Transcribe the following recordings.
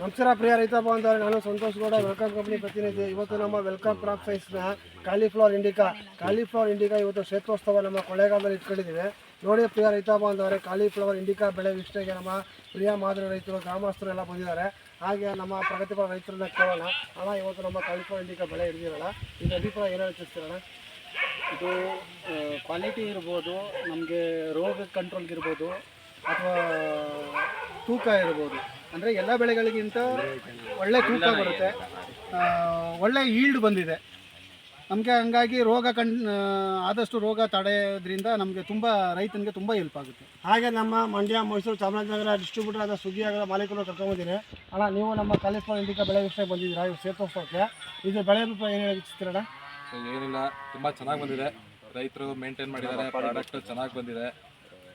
ನಮಸ್ಕಾರ ಪ್ರಿಯ ರೈತ ಬಾಂಧವರೇ, ನಾನು ಸಂತೋಷ್ ಗೌಡ, ವೆಲ್ಕಮ್ ಕಂಪನಿ ಪ್ರತಿನಿಧಿ. ಇವತ್ತು ನಮ್ಮ ವೆಲ್ಕಮ್ ಕ್ರಾಪ್ ಸೈನ್ಸ್ನ ಕಾಲಿಫ್ಲವರ್ ಇಂಡಿಕಾ ಇವತ್ತು ಕ್ಷೇತ್ರೋತ್ಸವ ನಮ್ಮ ಕೊಳ್ಳೇಗಾಲದಲ್ಲಿ ಇಟ್ಕೊಂಡಿದ್ದೀವಿ. ನೋಡಿ ಪ್ರಿಯ ರೈತ ಬಾಂಧವರೇ, ಕಾಲಿಫ್ಲವರ್ ಇಂಡಿಕಾ ಬೆಳೆ ವೀಕ್ಷಣೆಗೆ ನಮ್ಮ ಪ್ರಿಯ ಮಾದರಿ ರೈತರು, ಗ್ರಾಮಸ್ಥರು ಎಲ್ಲ ಬಂದಿದ್ದಾರೆ. ಹಾಗೆ ನಮ್ಮ ಪ್ರಗತಿಪರ ರೈತರನ್ನ ಕೇಳೋಣ. ಅಣ್ಣ, ಇವತ್ತು ನಮ್ಮ ಕಾಲಿಫ್ಲವರ್ ಇಂಡಿಕಾ ಬೆಳೆ ಹಿಡಿದಿರಲ್ಲ, ಇದು ಅಭಿಪ್ರಾಯ ಏನಾದ್ರು ತಿಳಿಸ್ತೀರಣ್ಣ? ಇದು ಕ್ವಾಲಿಟಿ ಇರ್ಬೋದು, ನಮಗೆ ರೋಗ ಕಂಟ್ರೋಲ್ಗಿರ್ಬೋದು ಅಥವಾ ತೂಕ ಇರ್ಬೋದು. ಅಂದರೆ ಎಲ್ಲ ಬೆಳೆಗಳಿಗಿಂತ ಒಳ್ಳೆ ತೂಕ ಬರುತ್ತೆ, ಒಳ್ಳೆ ಈಲ್ಡ್ ಬಂದಿದೆ ನಮಗೆ. ಹಂಗಾಗಿ ಆದಷ್ಟು ರೋಗ ತಡೆಯೋದ್ರಿಂದ ನಮಗೆ ತುಂಬ ರೈತನಿಗೆ ತುಂಬ ಹೆಲ್ಪ್ ಆಗುತ್ತೆ. ಹಾಗೆ ನಮ್ಮ ಮಂಡ್ಯ, ಮೈಸೂರು, ಚಾಮರಾಜನಗರ ಡಿಸ್ಟ್ರಿಬ್ಯೂಟರ್ ಆದ ಸುಗ್ಗಿ ಆಗದ ಮಾಲೀಕರು ಕರ್ಕೊಂಡ್ಬಂದಿನಿ. ಅಣ್ಣ, ನೀವು ನಮ್ಮ ಕಾಲಿಫ್ಲವರ್ ಇಂಡಿಕಾ ಬೆಳೆ ವೀಕ್ಷಣೆ ಬಂದಿದ್ದೀರಾ ಇವು ಕ್ಷೇತ್ರೋತ್ಸವಕ್ಕೆ. ಇದು ಬೆಳೆ ಅಭಿಪ್ರಾಯ ಏನು ವೀಕ್ಷಿಸ್ತೀರಣ್ಣ? ಏನಿಲ್ಲ, ತುಂಬ ಚೆನ್ನಾಗಿ ಬಂದಿದೆ. ರೈತರು ಮೇಂಟೈನ್ ಮಾಡಿದ್ದಾರೆ, ಪ್ರಾಡಕ್ಟ್ ಚೆನ್ನಾಗಿ ಬಂದಿದೆ.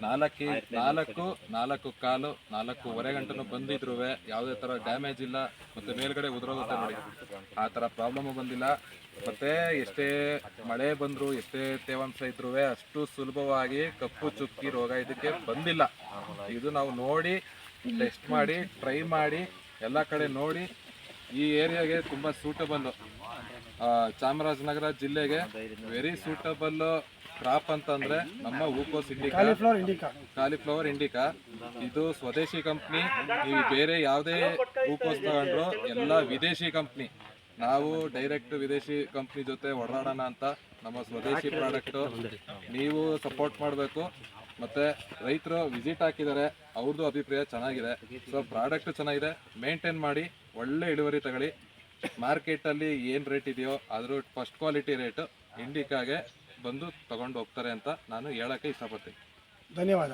4.4 ಗಂಟೆನೂ ಬಂದಿದ್ರು ಯಾವುದೇ ಥರ ಡ್ಯಾಮೇಜ್ ಇಲ್ಲ, ಮತ್ತು ಮೇಲ್ಗಡೆ ಉದುರೋಗುತ್ತೆ ನೋಡಿ, ಆ ಥರ ಪ್ರಾಬ್ಲಮ್ಮು ಬಂದಿಲ್ಲ. ಮತ್ತು ಎಷ್ಟೇ ಮಳೆ ಬಂದರೂ, ಎಷ್ಟೇ ತೇವಾಂಶ ಇದ್ರೂ ಅಷ್ಟು ಸುಲಭವಾಗಿ ಕಪ್ಪು ಚುಕ್ಕಿ ರೋಗ ಇದಕ್ಕೆ ಬಂದಿಲ್ಲ. ಇದು ನಾವು ನೋಡಿ, ಟೆಸ್ಟ್ ಮಾಡಿ, ಟ್ರೈ ಮಾಡಿ, ಎಲ್ಲ ಕಡೆ ನೋಡಿ ಈ ಏರಿಯಾಗೆ ತುಂಬ ಸೂಟಬಲ್ಲು. ಚಾಮರಾಜನಗರ ಜಿಲ್ಲೆಗೆ ವೆರಿ ಸೂಟಬಲ್ ಕ್ರಾಪ್ ಅಂತಂದ್ರೆ ನಮ್ಮ ಹೂಕೋಸ್ ಕಾಲಿಫ್ಲವರ್ ಇಂಡಿಕಾ. ಇದು ಸ್ವದೇಶಿ ಕಂಪ್ನಿ. ನೀವು ಬೇರೆ ಯಾವುದೇ ಹೂಕೋಸ್ ತಗೊಂಡ್ರು ಎಲ್ಲ ವಿದೇಶಿ ಕಂಪ್ನಿ. ನಾವು ಡೈರೆಕ್ಟ್ ವಿದೇಶಿ ಕಂಪ್ನಿ ಜೊತೆ ಓಡಾಡೋಣ ಅಂತ ನಮ್ಮ ಸ್ವದೇಶಿ ಪ್ರಾಡಕ್ಟು ನೀವು ಸಪೋರ್ಟ್ ಮಾಡಬೇಕು. ಮತ್ತು ರೈತರು ವಿಸಿಟ್ ಹಾಕಿದ್ದಾರೆ, ಅವ್ರದ್ದು ಅಭಿಪ್ರಾಯ ಚೆನ್ನಾಗಿದೆ. ಸೊ ಪ್ರಾಡಕ್ಟ್ ಚೆನ್ನಾಗಿದೆ, ಮೇಂಟೈನ್ ಮಾಡಿ, ಒಳ್ಳೆ ಇಳುವರಿ ತಗೊಳ್ಳಿ. ಮಾರ್ಕೆಟಲ್ಲಿ ಏನು ರೇಟ್ ಇದೆಯೋ ಅದ್ರ ಫಸ್ಟ್ ಕ್ವಾಲಿಟಿ ರೇಟು ಇಂಡಿಕಾಗೆ ಬಂದು ತಗೊಂಡು ಹೋಗ್ತಾರೆ ಅಂತ ನಾನು ಹೇಳೋಕ್ಕೆ ಇಷ್ಟಪಡ್ತೀನಿ. ಧನ್ಯವಾದ.